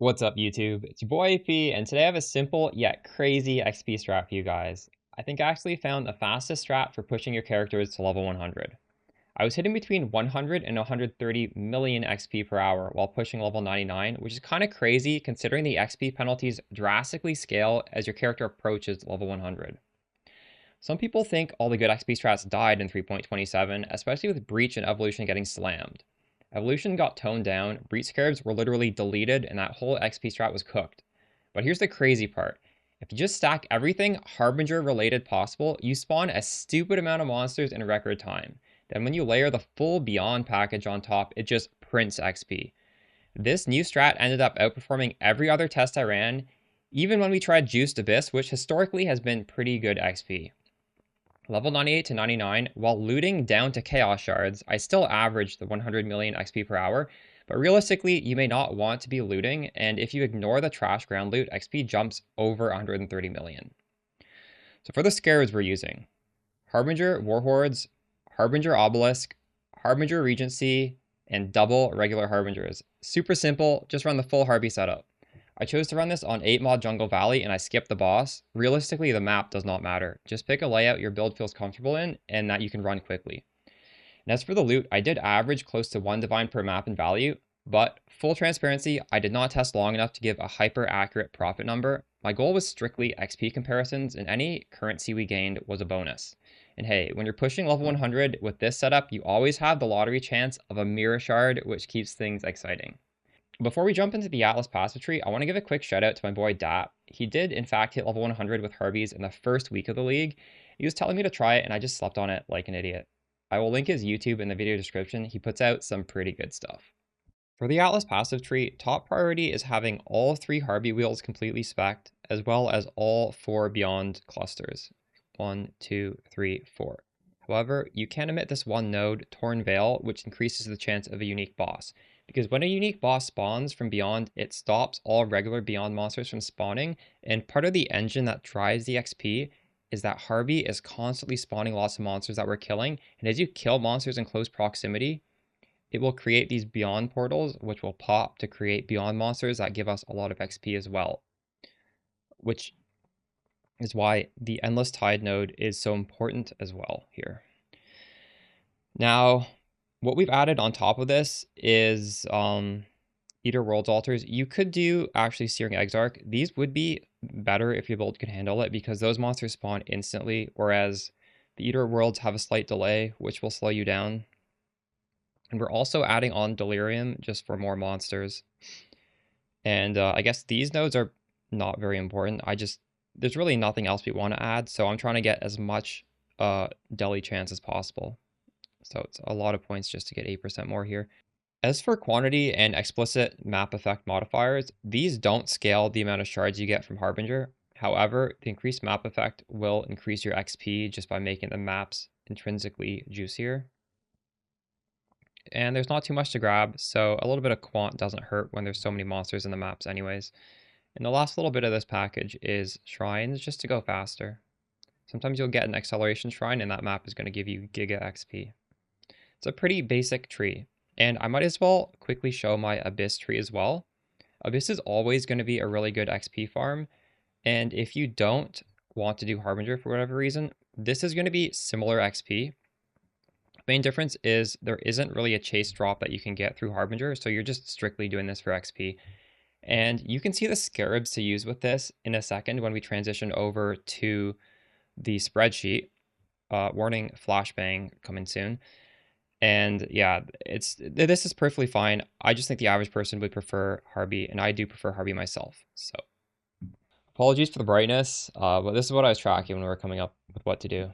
What's up, YouTube? It's your boy AP, and today I have a simple yet crazy XP strat for you guys. I think I actually found the fastest strat for pushing your characters to level 100. I was hitting between 100 and 130 million XP per hour while pushing level 99, which is kind of crazy considering the XP penalties drastically scale as your character approaches level 100. Some people think all the good XP strats died in 3.27, especially with Breach and Evolution getting slammed. Evolution got toned down, Breach Scarabs were literally deleted, and that whole XP strat was cooked. But here's the crazy part. If you just stack everything Harbinger related possible, you spawn a stupid amount of monsters in record time. Then when you layer the full Beyond package on top, it just prints XP. This new strat ended up outperforming every other test I ran, even when we tried Juiced Abyss, which historically has been pretty good XP. Level 98 to 99, while looting down to Chaos Shards, I still averaged the 100 million XP per hour, but realistically, you may not want to be looting, and if you ignore the trash ground loot, XP jumps over 130 million. So for the scares we're using, Harbinger Warhordes, Harbinger Obelisk, Harbinger Regency, and double regular Harbingers. Super simple, just run the full Harby setup. I chose to run this on 8 mod Jungle Valley and I skipped the boss. Realistically, the map does not matter. Just pick a layout your build feels comfortable in and that you can run quickly. And as for the loot, I did average close to 1 divine per map in value, but full transparency, I did not test long enough to give a hyper accurate profit number. My goal was strictly XP comparisons and any currency we gained was a bonus. And hey, when you're pushing level 100 with this setup, you always have the lottery chance of a mirror shard, which keeps things exciting. Before we jump into the Atlas passive tree, I want to give a quick shout out to my boy Dap. He did in fact hit level 100 with Harbies in the first week of the league. He was telling me to try it and I just slept on it like an idiot. I will link his YouTube in the video description. He puts out some pretty good stuff. For the Atlas passive tree, top priority is having all 3 Harby wheels completely spec'd, as well as all 4 Beyond clusters. 1, 2, 3, 4. However, you can omit this one node, Torn Veil, which increases the chance of a unique boss. Because when a unique boss spawns from Beyond, it stops all regular Beyond monsters from spawning, and part of the engine that drives the XP is that Harby is constantly spawning lots of monsters that we're killing, and as you kill monsters in close proximity, it will create these Beyond portals, which will pop to create Beyond monsters that give us a lot of XP as well. Which is why the Endless Tide node is so important as well here. Now, what we've added on top of this is Eater Worlds Altars. You could do actually Searing Exarch. These would be better if your build could handle it because those monsters spawn instantly, whereas the Eater Worlds have a slight delay, which will slow you down. And we're also adding on Delirium just for more monsters. And I guess these nodes are not very important. There's really nothing else we want to add, so I'm trying to get as much Deli chance as possible. So it's a lot of points just to get 8% more here. As for quantity and explicit map effect modifiers, these don't scale the amount of shards you get from Harbinger. However, the increased map effect will increase your XP just by making the maps intrinsically juicier. And there's not too much to grab, so a little bit of quant doesn't hurt when there's so many monsters in the maps anyways. And the last little bit of this package is shrines, just to go faster. Sometimes you'll get an acceleration shrine and that map is going to give you Giga XP. It's a pretty basic tree. And I might as well quickly show my Abyss tree as well. Abyss is always going to be a really good XP farm. And if you don't want to do Harbinger for whatever reason, this is going to be similar XP. Main difference is there isn't really a chase drop that you can get through Harbinger, so you're just strictly doing this for XP. And you can see the Scarabs to use with this in a second when we transition over to the spreadsheet. Warning, flashbang coming soon. And yeah, this is perfectly fine. I just think the average person would prefer Harby, and I do prefer Harby myself. So apologies for the brightness, but this is what I was tracking when we were coming up with what to do.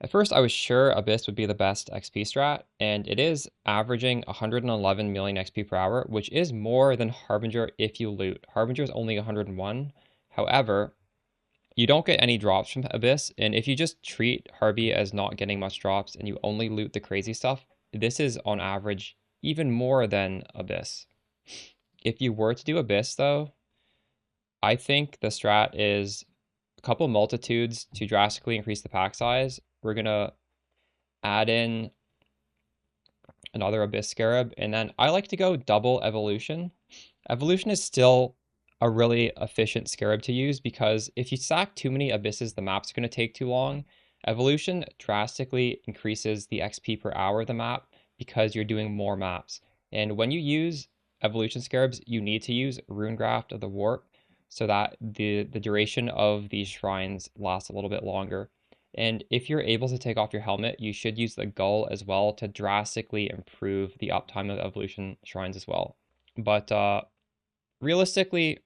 At first, I was sure Abyss would be the best XP strat, and it is averaging 111 million XP per hour, which is more than Harbinger if you loot. Harbinger is only 101. However, you don't get any drops from Abyss, and if you just treat Harby as not getting much drops and you only loot the crazy stuff, this is on average even more than Abyss. If you were to do Abyss though, I think the strat is a couple multitudes to drastically increase the pack size. We're gonna add in another Abyss Scarab, and then I like to go double evolution. Evolution is still a really efficient scarab to use because if you stack too many abysses, the map's going to take too long. Evolution drastically increases the XP per hour of the map because you're doing more maps. And when you use evolution scarabs, you need to use Runegraft of the Warp so that the duration of these shrines lasts a little bit longer. And if you're able to take off your helmet, you should use the Gull as well to drastically improve the uptime of evolution shrines as well. But realistically,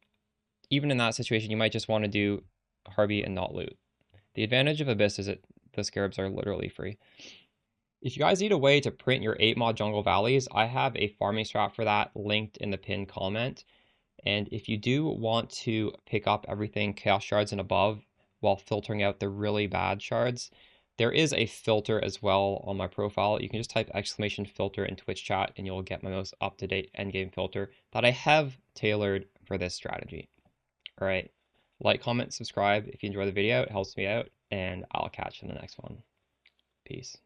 even in that situation, you might just want to do Harby and not loot. The advantage of Abyss is that the Scarabs are literally free. If you guys need a way to print your 8 mod jungle valleys, I have a farming strat for that linked in the pinned comment. And if you do want to pick up everything Chaos Shards and above while filtering out the really bad shards, there is a filter as well on my profile. You can just type !filter in Twitch chat and you'll get my most up-to-date endgame filter that I have tailored for this strategy. All right, like, comment, subscribe if you enjoy the video. It helps me out, and I'll catch you in the next one. Peace.